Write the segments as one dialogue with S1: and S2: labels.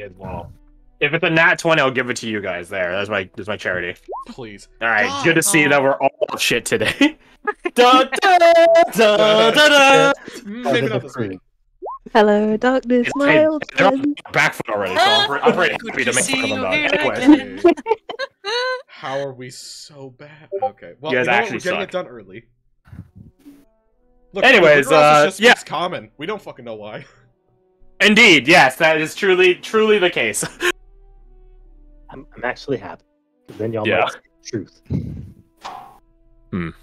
S1: as well. If it's a nat 20, I'll give it to you guys. That's my charity.
S2: Please.
S1: All right,
S2: God,
S1: good to see that we're all shit today. Da, da, da, da, da.
S2: Maybe not this week.
S3: Hello, darkness, my old
S1: I dropped
S3: friend.
S1: my back foot already, so I'm pretty
S4: Good
S1: happy
S4: to
S1: to make
S4: see
S1: fun of
S4: you
S1: them.
S4: here
S1: Anyways,
S4: again.
S2: How are we so bad? Okay. Well,
S1: You
S2: you
S1: guys
S2: know what?
S1: actually
S2: We're getting
S1: suck.
S2: it done early. Look,
S1: Anyways,
S2: just
S1: yeah.
S2: speaks common. We don't fucking know why.
S1: indeed, yes, that is truly the case.
S5: I'm actually happy. Then y'all
S1: Yeah.
S5: might say the truth.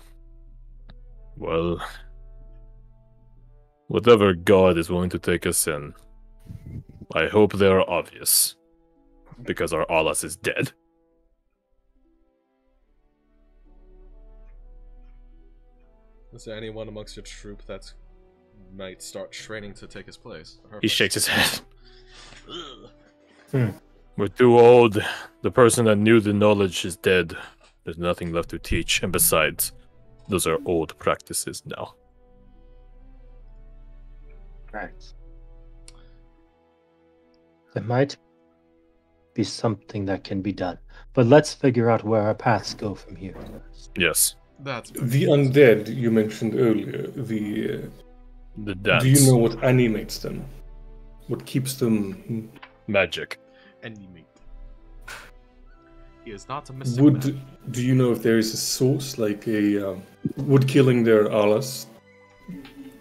S6: Well, whatever god is willing to take us in, I hope they are obvious, because our Alas is dead.
S2: Is there anyone amongst your troop that might start training to take his place?
S6: He shakes his head.
S5: Hmm.
S6: We're too old. The person that knew the knowledge is dead. There's nothing left to teach, and besides, those are old practices now.
S5: Right. There might be something that can be done, but let's figure out where our paths go from here first.
S6: Yes,
S2: That's
S7: The undead you mentioned earlier, the
S6: the dance.
S7: do you know what animates them? What keeps them?
S6: Magic.
S2: enemy. He is not a mystic man.
S7: Do you know if there is a source, like a would killing their Alas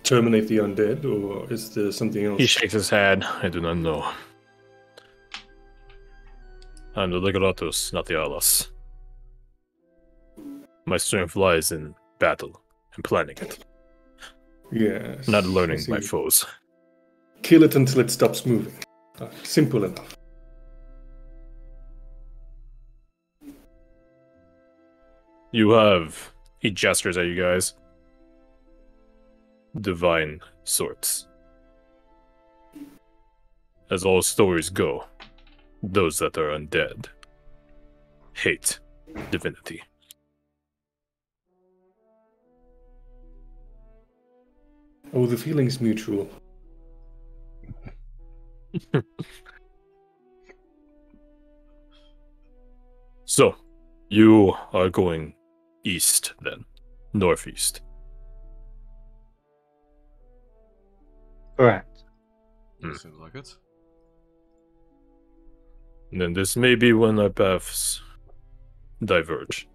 S7: terminate the undead, or is there something else?
S6: He shakes his head. I do not know. I'm the Legratus, not the Alas. My strength lies in battle and planning it,
S7: Yes.
S6: not
S7: I
S6: learning
S7: see.
S6: my foes.
S7: Kill it until it stops moving. Simple enough.
S6: You have, he gestures at you guys, divine sorts. As all stories go, those that are undead hate divinity.
S7: Oh, the feeling's mutual.
S6: So, you are going east then, northeast.
S5: Correct.
S2: Seems like it.
S6: And then this may be when our paths diverge.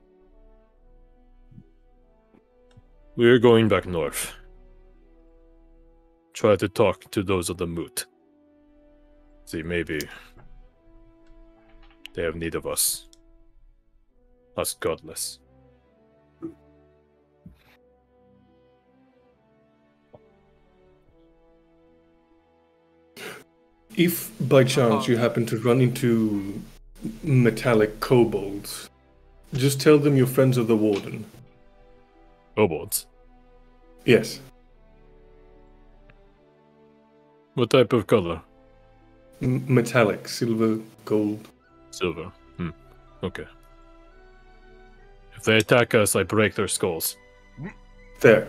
S6: We're going back north. Try to talk to those of the moot. See, maybe they have need of us. Us godless.
S7: If by chance you happen to run into metallic kobolds, just tell them you're friends of the warden.
S6: Kobolds.
S7: Yes.
S6: What type of color?
S7: Metallic, silver, gold.
S6: Silver. Okay. If they attack us, I break their skulls.
S7: There.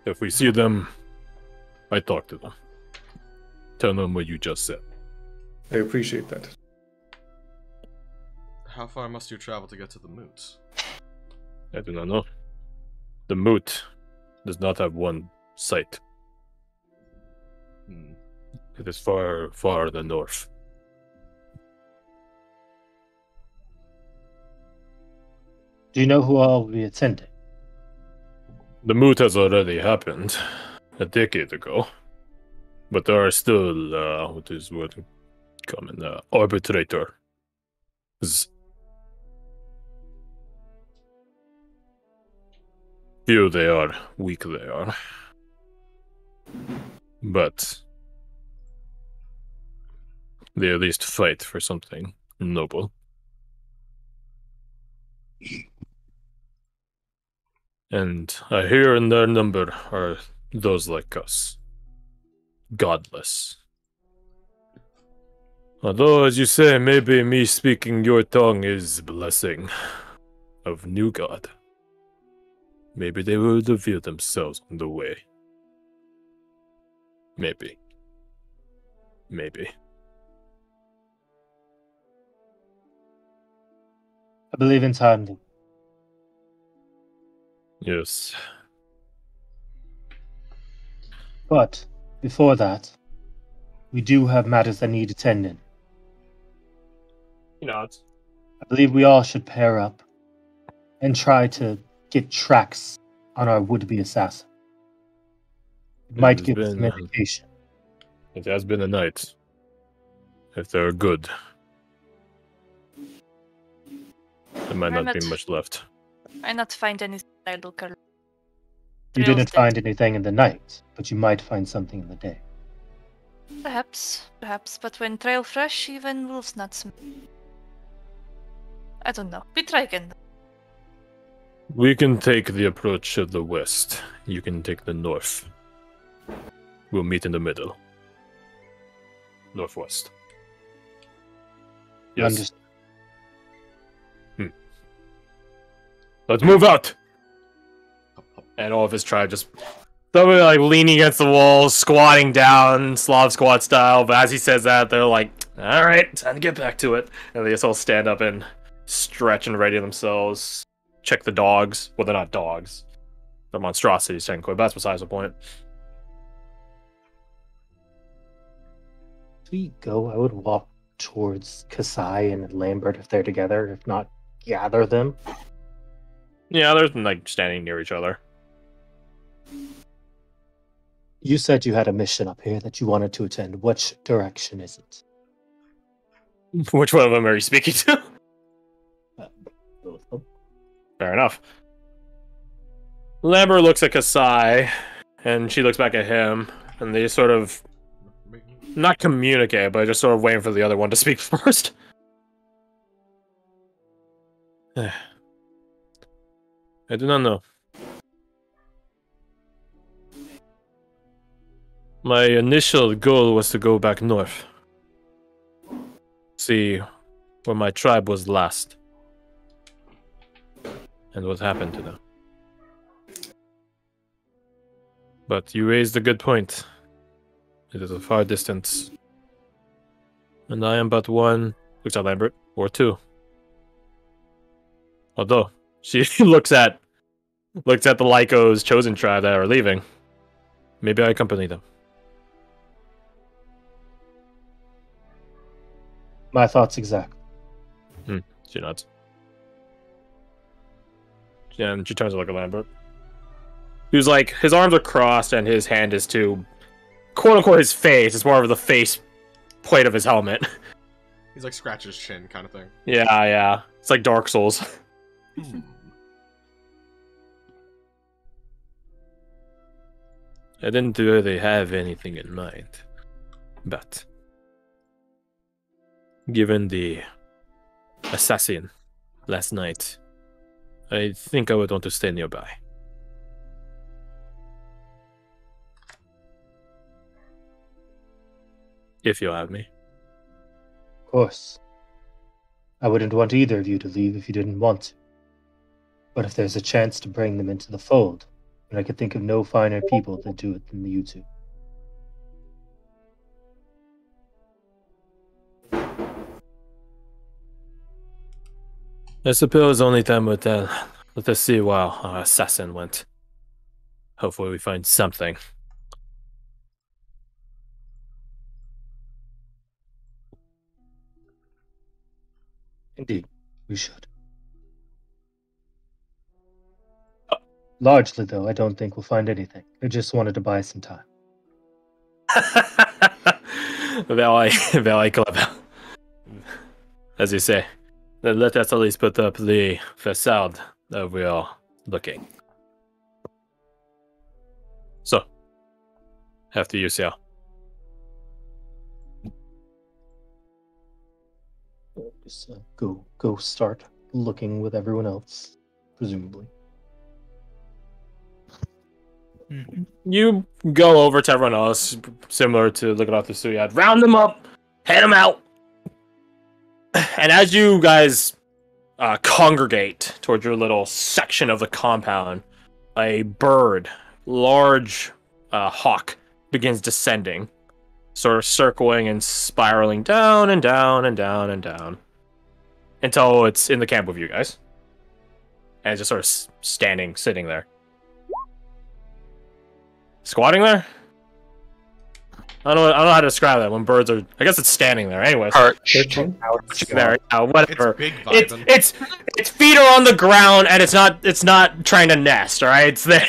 S6: If we see them, I talk to them. Tell them what you just said.
S7: I appreciate that.
S2: How far must you travel to get to the moots?
S6: I do not know. The moot does not have one site. It is far, far in the north.
S5: Do you know who all will be attending?
S6: The moot has already happened a decade ago. But there are still, what is what common, arbitrator. Few they are, weak they are. But they at least fight for something noble. And I hear in their number are those like us. Godless. Although, as you say, maybe me speaking your tongue is a blessing of new God. Maybe they will reveal themselves on the way. Maybe. Maybe.
S5: I believe in time, Luke.
S6: Yes.
S5: But before that, we do have matters that need attending.
S1: You know, it's
S5: I believe we all should pair up and try to get tracks on our would-be assassin. It might
S6: has
S5: give us some
S6: been,
S5: indication.
S6: It has been a night. If they're good, there might not be much left.
S4: I not find anything I look at.
S5: You didn't find anything in the night, but you might find something in the day.
S4: Perhaps, but when trail fresh, even wolves not smell. I don't know. We try again.
S6: We can take the approach of the west. You can take the north. We'll meet in the middle. Northwest. Yes.
S5: Understood.
S6: Let's move out!
S1: and all of his tribe just they're like leaning against the wall, squatting down, Slav squat style. But as he says that, they're like, "All right, time to get back to it." And they just all stand up and stretch and ready themselves. Check the dogs. Well, they're not dogs. They're monstrosities, technically. But that's besides the point.
S5: As we go, I would walk towards Kasai and Lambert if they're together. If not, gather them.
S1: Yeah, they're like standing near each other.
S5: You said you had a mission up here that you wanted to attend. Which direction is it?
S1: Which one of them are you speaking to?
S5: Both of them.
S1: Fair enough. Lambert looks at Kasai, and she looks back at him, and they sort of not communicate, but just sort of waiting for the other one to speak first. I do not know. My initial goal was to go back north. See where my tribe was last. And what happened to them. But you raised a good point. It is a far distance. And I am but one, looks at Lambert, or two. Although, she looks at the Lyco's chosen tribe that are leaving. Maybe I accompany them.
S5: My thoughts exactly.
S1: She nods. And she turns to look at Lambert. Who's like, his arms are crossed and his hand is to, quote unquote, his face. It's more of the face plate of his helmet.
S2: He's like scratch his chin kind of thing.
S1: Yeah. It's like Dark Souls. I didn't really have anything in mind. But given the assassin last night, I think I would want to stay nearby. If you'll have me.
S5: Of course. I wouldn't want either of you to leave if you didn't want to. But if there's a chance to bring them into the fold, then I could think of no finer people to do it than you two.
S6: I suppose only time will tell. Let us see where our assassin went. Hopefully we find something.
S5: Indeed, we should. Largely, though, I don't think we'll find anything. I just wanted to buy some time.
S1: Very clever. As you say. Then let us at least put up the facade that we are looking. So, after you, Xiao.
S5: Just go start looking with everyone else, presumably.
S1: You go over to everyone else, similar to looking off the Suyad. Round them up, head them out. And as you guys congregate towards your little section of the compound, a bird, large hawk, begins descending, sort of circling and spiraling down and down and down and down until it's in the camp with you guys. And it's just sort of sitting there. Squatting there? I don't know how to describe that when birds are... I guess it's standing there. Anyways.
S7: Perching.
S1: There, whatever.
S2: It's big vibing.
S1: Its feet are on the ground and it's not trying to nest, alright? It's there.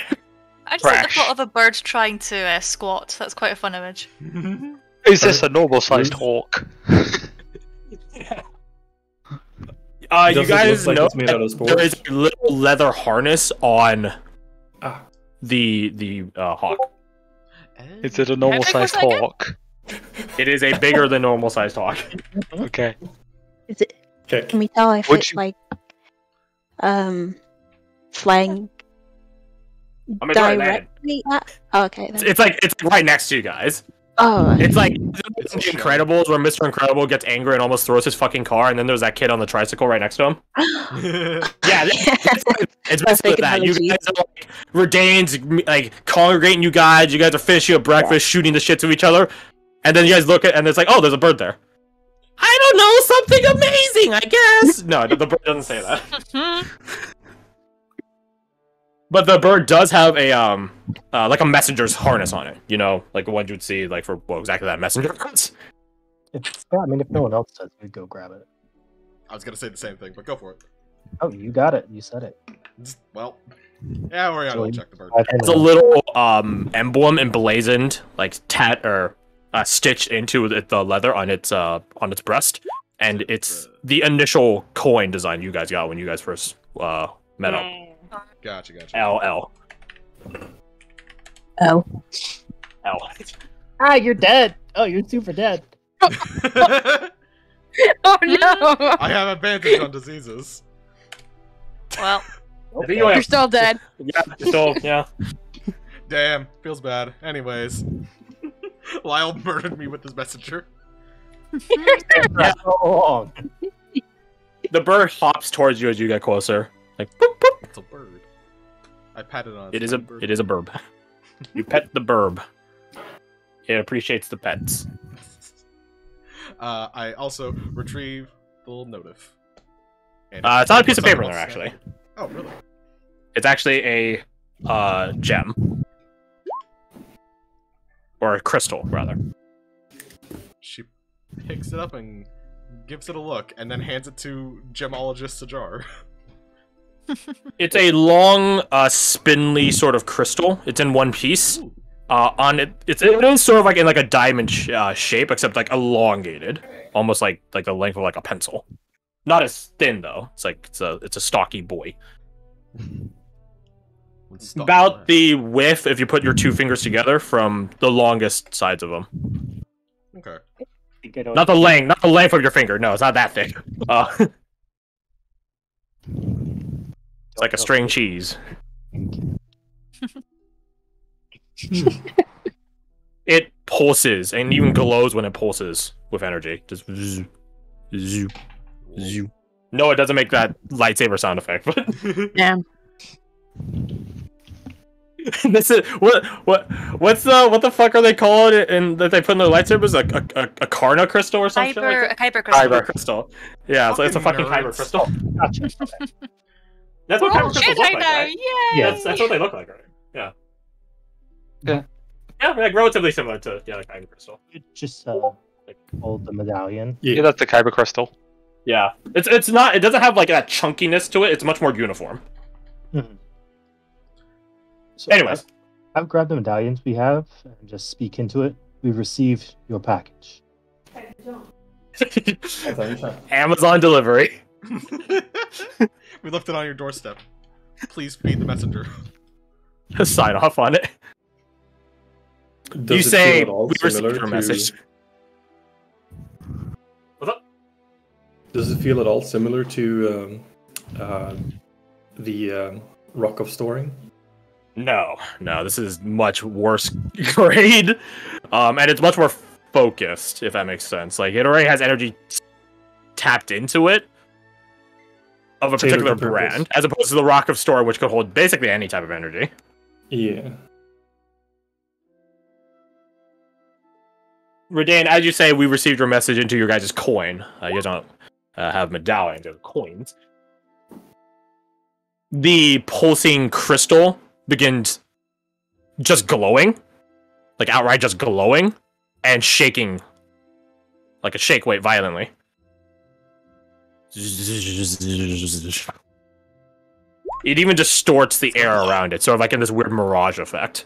S4: I just like the
S1: Crash.
S4: thought of a bird trying to squat. That's quite a fun image.
S8: Is this a normal-sized hawk?
S1: You guys
S7: like
S1: know
S7: it's made out of
S1: there is
S7: spores?
S1: a little leather harness on
S7: Ah.
S1: the hawk.
S8: Is it a normal-sized
S4: Can I go
S8: hawk?
S1: It is a bigger than normal sized hawk.
S8: Okay.
S3: Is it?
S7: Okay.
S3: Can we tell if
S8: Would
S3: it's
S8: you-
S3: like flying
S1: I mean, it's right there.
S3: directly at? Oh, okay. Then.
S1: It's right next to you guys.
S3: Oh,
S1: It's like
S2: It's
S1: The
S2: a show.
S1: Incredibles, where Mr. Incredible gets angry and almost throws his fucking car, and then there's that kid on the tricycle right next to him. Yeah, it's basically
S3: Perfect
S1: that. You
S3: analogy.
S1: guys are like Redane's like congregating you guys. You guys are finishing up breakfast, shooting the shit to each other, and then you guys look at and it's like, oh, there's a bird there. I don't know, something amazing, I guess. No, the bird doesn't say that. But the bird does have a like a messenger's harness on it. You know, like the one you would see like for exactly that messenger was.
S5: I mean, if no one else does, we'd go grab it.
S2: I was gonna say the same thing, but go for it.
S5: Oh, you got it. You said it.
S2: Well, yeah, we're gonna check the bird.
S1: It's a little emblem emblazoned, like stitched into the leather on its breast, and it's the initial coin design you guys got when you guys first met up.
S2: Gotcha.
S1: LL.
S3: oh.
S1: L.
S5: Ah, you're dead. Oh, you're super dead.
S3: Oh no!
S2: I have advantage on diseases.
S4: Well,
S1: I think you only
S3: You're
S1: have-
S3: still dead.
S1: Yeah, still, yeah.
S2: Damn, feels bad. Anyways, Lyle murdered me with his messenger.
S1: Yeah.
S5: So long.
S1: The bird hops towards you as you get closer. Like, boop, boop.
S2: It's a bird. I patted on
S1: It is a
S2: bird.
S1: burb. You pet the burb. It appreciates the pets.
S2: I also retrieve the little notif. And
S1: It's not a piece of
S2: what's
S1: paper
S2: on
S1: there,
S2: the
S1: actually.
S2: Oh, really?
S1: It's actually a gem. Or a crystal, rather.
S2: She picks it up and gives it a look, and then hands it to gemologist Sajar.
S1: It's a long, spindly sort of crystal. It's in one piece.
S2: Ooh.
S1: On it, it is sort of like in like a diamond shape, except like elongated, almost like the length of like a pencil. Not as thin though. It's like it's a stocky boy. About the width if you put your two fingers together from the longest sides of them.
S2: Okay.
S1: Not the length of your finger. No, it's not that thick. It's like a string cheese. It pulses and even glows when it pulses with energy. Just zoo, zoo, zoo. No, it doesn't make that lightsaber sound effect. But
S3: Damn.
S1: this is what the fuck are they called? And that they put in their lightsabers a Karna crystal or something like that?
S4: a Kyber crystal.
S1: Kyber crystal. Yeah, it's a fucking
S2: Fucking
S1: Kyber
S2: nerds.
S1: crystal.
S5: Gotcha.
S1: That's what
S4: Oh,
S1: Kyber crystals
S4: shit,
S1: look
S4: I
S1: like,
S4: know!
S1: right?
S4: Yay!
S1: That's what they look like, right? Yeah.
S8: Yeah.
S1: Yeah, like relatively similar to like Kyber crystal.
S5: You just hold the medallion.
S8: Yeah, that's the Kyber crystal.
S1: Yeah, it's not. It doesn't have like that chunkiness to it. It's much more uniform.
S5: So
S1: Anyways,
S5: I've grabbed the medallions we have and just speak into it. We've received your package.
S1: Amazon delivery.
S2: We left it on your doorstep. Please feed the messenger.
S1: Sign off on it.
S7: Does
S1: You
S7: it
S1: say
S7: feel at all
S1: we received
S7: similar
S1: your
S7: to-
S1: message. What's up?
S7: Does it feel at all similar to the Rock of Storing?
S1: No. This is much worse grade, and it's much more focused. If that makes sense, like it already has energy tapped into it of a
S7: Tailored
S1: particular
S7: to purpose.
S1: brand, as opposed to the Rock of Store, which could hold basically any type of energy.
S7: Yeah.
S1: Redan, as you say, we received your message into your guys' coin. You don't have medallions, they're coins. The pulsing crystal begins just glowing, like outright just glowing, and shaking like a shake weight violently. It even distorts the air around it, sort of like in this weird mirage effect.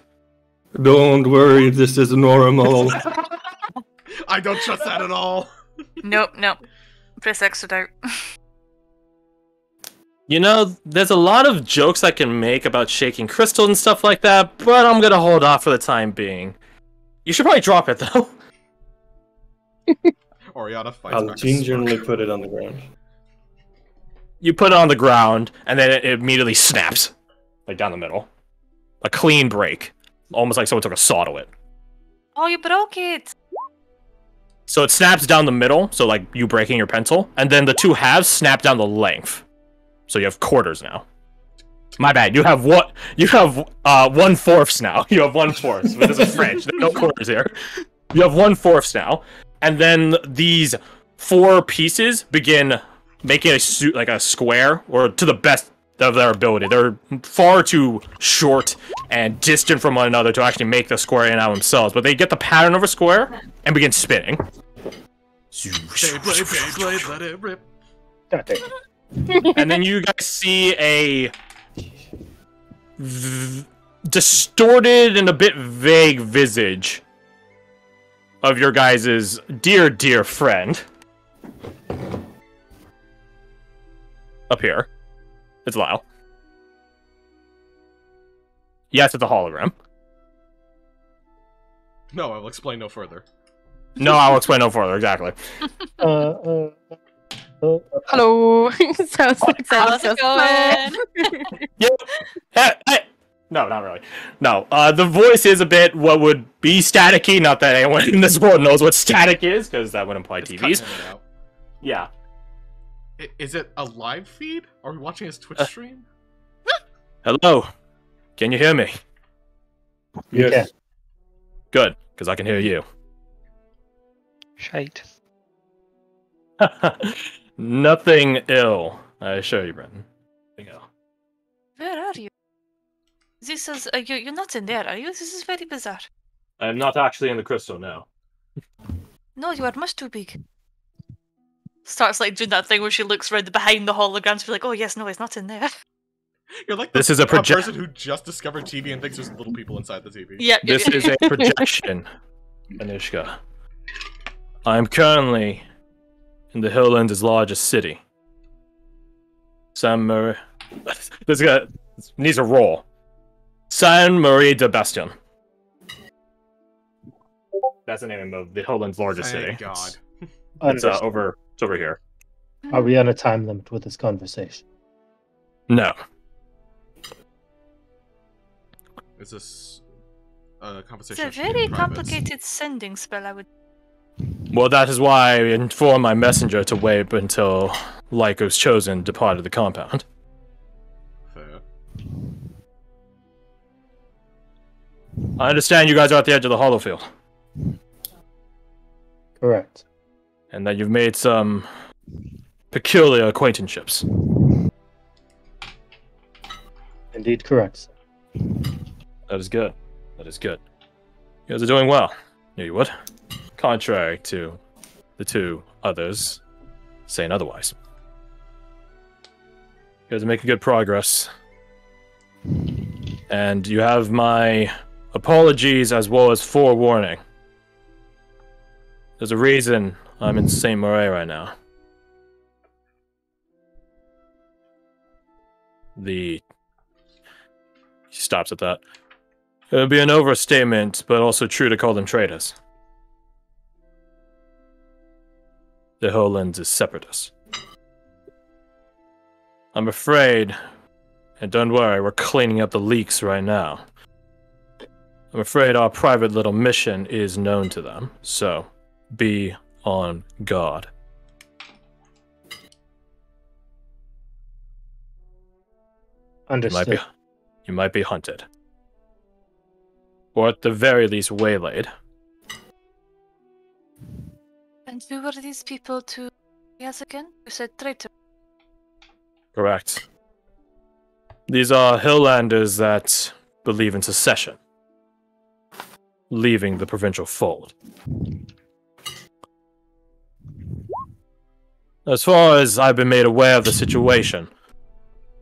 S7: Don't worry, this is normal.
S2: I don't trust that at all.
S4: Nope. Press exit out.
S1: You know, there's a lot of jokes I can make about shaking crystal and stuff like that, but I'm gonna hold off for the time being. You should probably drop it, though.
S2: Oriana fights
S7: I'll
S2: back.
S7: gingerly put it on the ground.
S1: You put it on the ground, and then it immediately snaps. Like, down the middle. A clean break. Almost like someone took a saw to it.
S4: Oh, you broke it!
S1: So it snaps down the middle, so like you breaking your pencil, and then the two halves snap down the length. So you have quarters now. My bad. You have what? You have 1/4 now. You have 1/4. But this is French. There's no quarters here. You have 1/4 now, and then these 4 pieces begin making a suit like a square, or to the best of their ability. They're far too short and distant from one another to actually make the square in out themselves, but they get the pattern of a square and begin spinning.
S2: Beyblade, let it rip.
S5: God damn.
S1: And then you guys see a distorted and a bit vague visage of your guys' dear friend. Up here. It's Lyle. Yes, it's a hologram.
S2: No, I will explain no further.
S1: No, I'll explain no further, exactly.
S3: Hello. Sounds
S4: How's it going?
S1: Yep. No, not really. No, the voice is a bit what would be staticky. Not that anyone in this world knows what static is, because that would imply
S2: It's
S1: TVs.
S2: cutting it out.
S1: Yeah.
S2: Is it a live feed? Are we watching his Twitch stream?
S1: Hello. Can you hear me?
S5: You
S7: Yes.
S1: Good, because I can hear you.
S8: Shite.
S1: Nothing ill, I assure you, Brenton. Nothing ill.
S4: Where are you? This is you're not in there, are you? This is very bizarre.
S1: I am not actually in the crystal now.
S4: No, you are much too big. Starts like doing that thing where she looks around behind the holograms to be like, oh yes, no, he's not in there.
S2: You're like
S1: This is a
S2: person who just discovered TV and thinks there's little people inside the TV.
S4: Yeah.
S1: This is a projection, Anishka. I'm currently in the Hilllands' largest city. San Marie. This guy needs a roll. San Marie de Bastion. That's the name of the Hilllands' largest
S2: Thank
S1: city.
S2: God.
S1: It's over here.
S5: Are we on a time limit with this conversation?
S1: No.
S2: Is this a
S4: It's
S2: conversation?
S4: a
S2: that should be
S4: very
S2: in private?
S4: complicated sending spell, I would.
S1: Well, that is why I informed my messenger to wait until Lyco's chosen departed the compound.
S2: Fair.
S1: I understand you guys are at the edge of the hollow field,
S5: Correct.
S1: and that you've made some peculiar acquaintanceships.
S5: Indeed correct.
S1: That is good. That is good. You guys are doing well. Knew you would. Contrary to the 2 others saying otherwise. You guys are making good progress. And you have my apologies as well as forewarning. There's a reason I'm in St. Marais right now. He stops at that. It would be an overstatement, but also true to call them traitors. The Hilllands is separatists. I'm afraid, and don't worry, we're cleaning up the leaks right now. I'm afraid our private little mission is known to them, so be on guard.
S5: Understood.
S1: You might be hunted. Or at the very least waylaid.
S4: And who were these people to yes again? You said traitor.
S1: Correct. These are Hilllanders that believe in secession, leaving the provincial fold. As far as I've been made aware of the situation,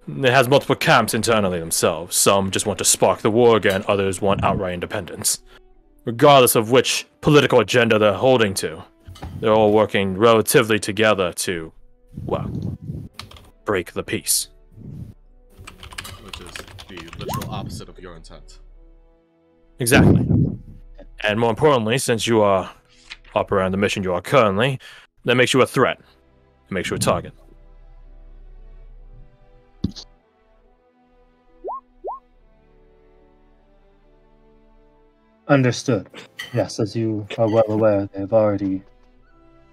S1: it has multiple camps internally themselves. Some just want to spark the war again, others want outright independence. Regardless of which political agenda they're holding to, they're all working relatively together to, well, break the peace.
S2: Which is the literal opposite of your intent.
S1: Exactly. And more importantly, since you are operating on the mission you are currently, that makes you a threat. It makes you a target.
S5: Understood. Yes, as you are well aware, they have already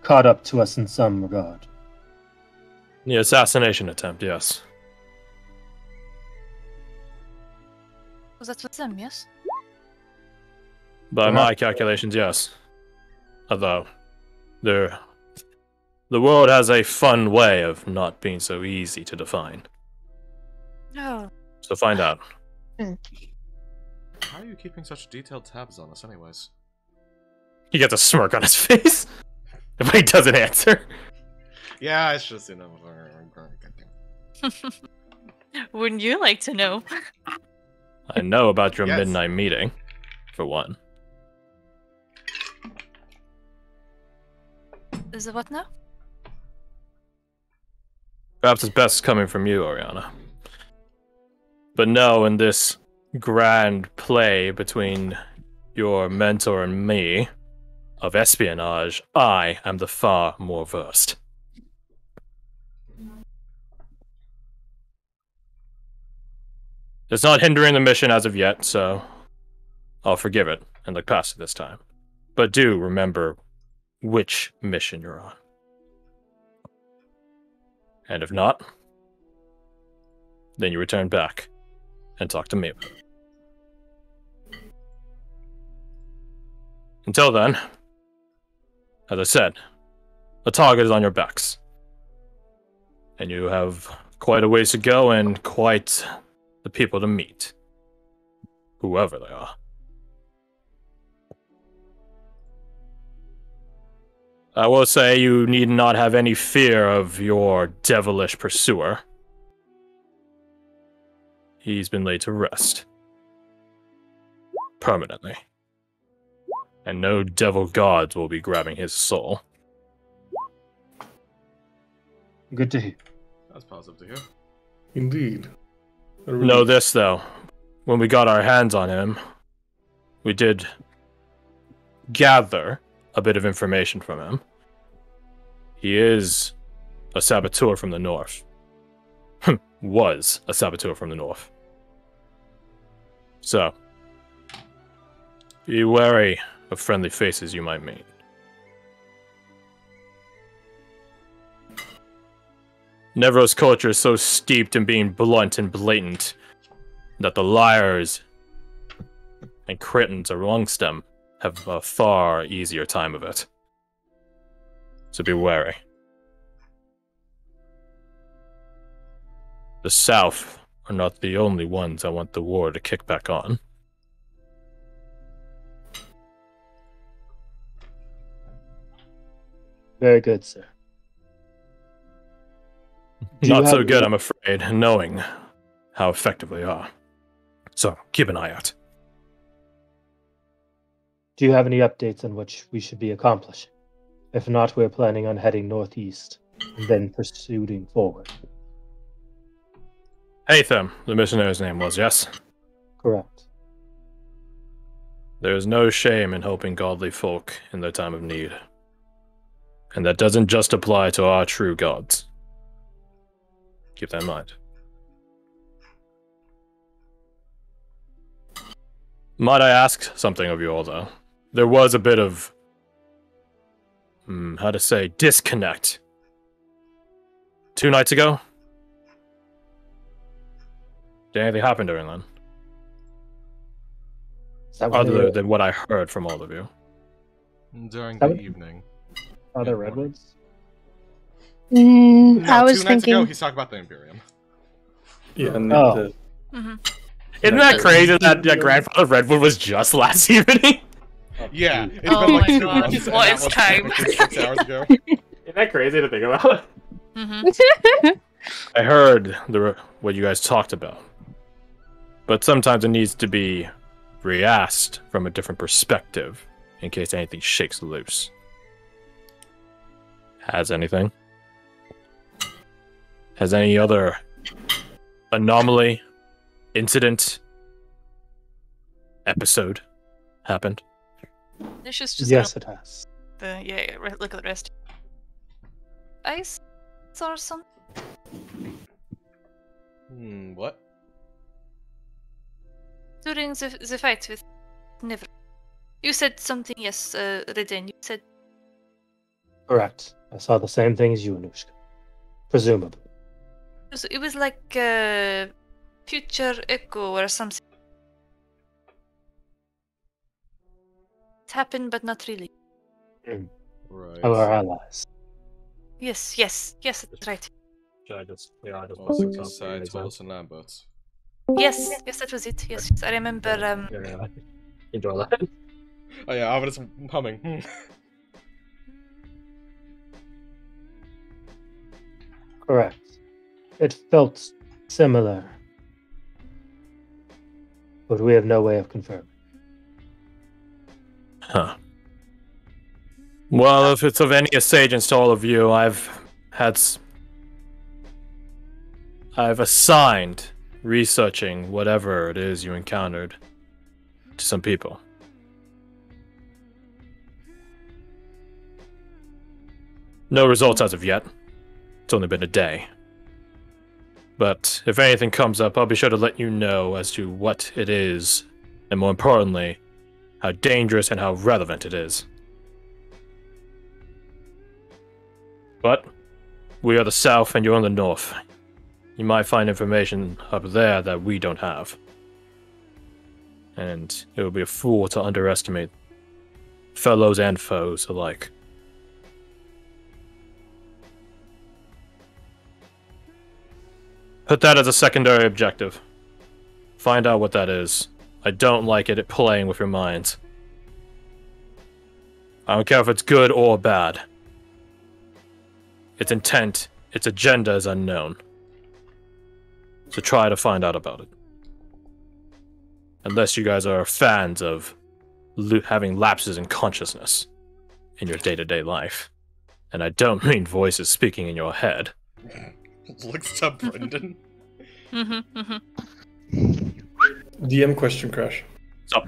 S5: caught up to us in some regard.
S1: The assassination attempt, yes.
S4: Was that with them, yes?
S1: By my calculations, yes. Although, the world has a fun way of not being so easy to define.
S4: No.
S1: So find out.
S2: How are you keeping such detailed tabs on us, anyways?
S1: He gets a smirk on his face, but he doesn't answer.
S2: Yeah, it's just, you know.
S4: Wouldn't you like to know?
S1: I know about your
S2: Yes.
S1: midnight meeting, for one.
S4: Is it what now?
S1: Perhaps it's best coming from you, Oriana. But no, in this grand play between your mentor and me of espionage, I am the far more versed. It's not hindering the mission as of yet, so I'll forgive it and look past it this time. But do remember which mission you're on. And if not, then you return back and talk to me about it. Until then, as I said, the target is on your backs. And you have quite a ways to go and quite the people to meet. Whoever they are. I will say you need not have any fear of your devilish pursuer. He's been laid to rest. Permanently. And no devil gods will be grabbing his soul.
S5: Good to hear.
S2: That's positive to hear.
S7: Indeed.
S1: Know this, though. When we got our hands on him, we did gather a bit of information from him. He is a saboteur from the north. Was a saboteur from the north. So, be wary of friendly faces you might meet. Nevro's culture is so steeped in being blunt and blatant that the liars and cretins amongst them have a far easier time of it. So be wary. The South are not the only ones I want the war to kick back on.
S5: Very good, sir. Do you
S1: Not so
S5: have
S1: good,
S5: any-
S1: I'm afraid, knowing how effective they are. So, keep an eye out.
S5: Do you have any updates on what we should be accomplishing? If not, we're planning on heading northeast and then pursuing forward.
S1: Hatham, the missionary's name was, yes?
S5: Correct.
S1: There is no shame in helping godly folk in their time of need. And that doesn't just apply to our true gods. Keep that in mind. Might I ask something of you all, though? There was a bit of, how to say, disconnect. 2 nights ago? Did anything happen during then?
S5: Is that when they
S1: Other
S5: were-
S1: than what I heard from all of you.
S2: During
S5: That
S2: the
S5: would-
S2: evening.
S5: Other
S2: Yeah,
S5: redwoods?
S2: No,
S3: I was
S2: 2 nights ago
S3: thinking.
S2: he's talking about the Imperium.
S7: Yeah, and
S5: Oh.
S7: the,
S4: Mm-hmm.
S1: Isn't that crazy that grandfather Redwood was just last evening?
S2: Yeah, it's
S4: Oh
S2: been like
S4: my
S2: 2
S4: God,
S2: months, and
S4: what
S2: that
S4: is
S2: was
S4: time?
S2: technically 6 hours ago.
S1: Isn't that crazy to think about?
S4: Mm-hmm.
S6: I heard what you guys talked about, but sometimes it needs to be re-asked from a different perspective in case anything shakes loose. Has anything? Has any other anomaly, incident, episode happened?
S4: This is just
S5: Yes, it has.
S4: look at the rest. Ice or something?
S2: What?
S4: During the fight with Never. You said something, yes, Reden. You said
S5: Correct. I saw the same thing as you, Anushka. Presumably.
S4: it was like a future echo or something. It happened, but not really.
S2: Right.
S5: Our allies.
S4: Yes, that's right.
S2: Also, besides Wallace and Lambert.
S4: Yes, that was it. Yes, I remember.
S1: Enjoy that.
S2: Oh yeah, Ominous humming.
S5: Correct. It felt similar. But we have no way of confirming.
S6: Huh. Well, if it's of any assistance to all of you, I've assigned researching whatever it is you encountered to some people. No results as of yet. It's only been a day. But if anything comes up, I'll be sure to let you know as to what it is, and more importantly, how dangerous and how relevant it is. But we are the south and you're in the north. You might find information up there that we don't have. And it would be a fool to underestimate fellows and foes alike. Put that as a secondary objective. Find out what that is. I don't like it at playing with your minds. I don't care if it's good or bad. Its intent, its agenda is unknown. So try to find out about it. Unless you guys are fans of having lapses in consciousness in your day-to-day life. And I don't mean voices speaking in your head.
S2: Looks to Brendan.
S7: DM question, Crash.
S6: So,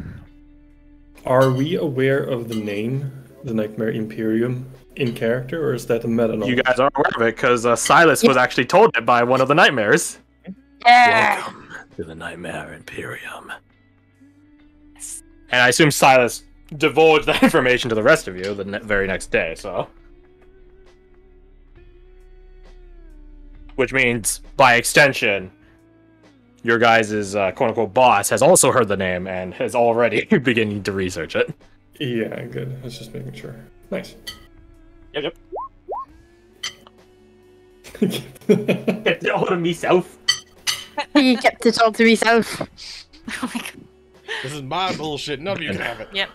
S7: Are we aware of the name, the Nightmare Imperium, in character, or is that a meta knowledge?
S1: You guys are aware of it because Silas was actually told it by one of the nightmares.
S6: welcome to the Nightmare Imperium.
S1: And I assume Silas divulged that information to the rest of you the very next day, so. Which means, by extension, your guys' quote-unquote boss has also heard the name and is already beginning to research it.
S7: Yeah, good. I was just making sure. Nice.
S1: Yep. It's all to myself.
S3: He kept it all to himself.
S4: Oh my God.
S2: This is my bullshit. None of you can have it.
S4: Yep.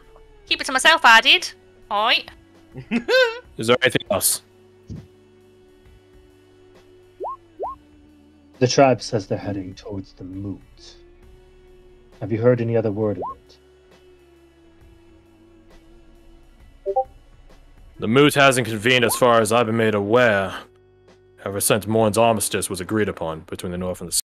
S4: Keep it to myself, I did. Alright.
S6: Is there anything else?
S5: The tribe says they're heading towards the moot. Have you heard any other word of it?
S6: The moot hasn't convened as far as I've been made aware, ever since Morn's armistice was agreed upon between the North and the South.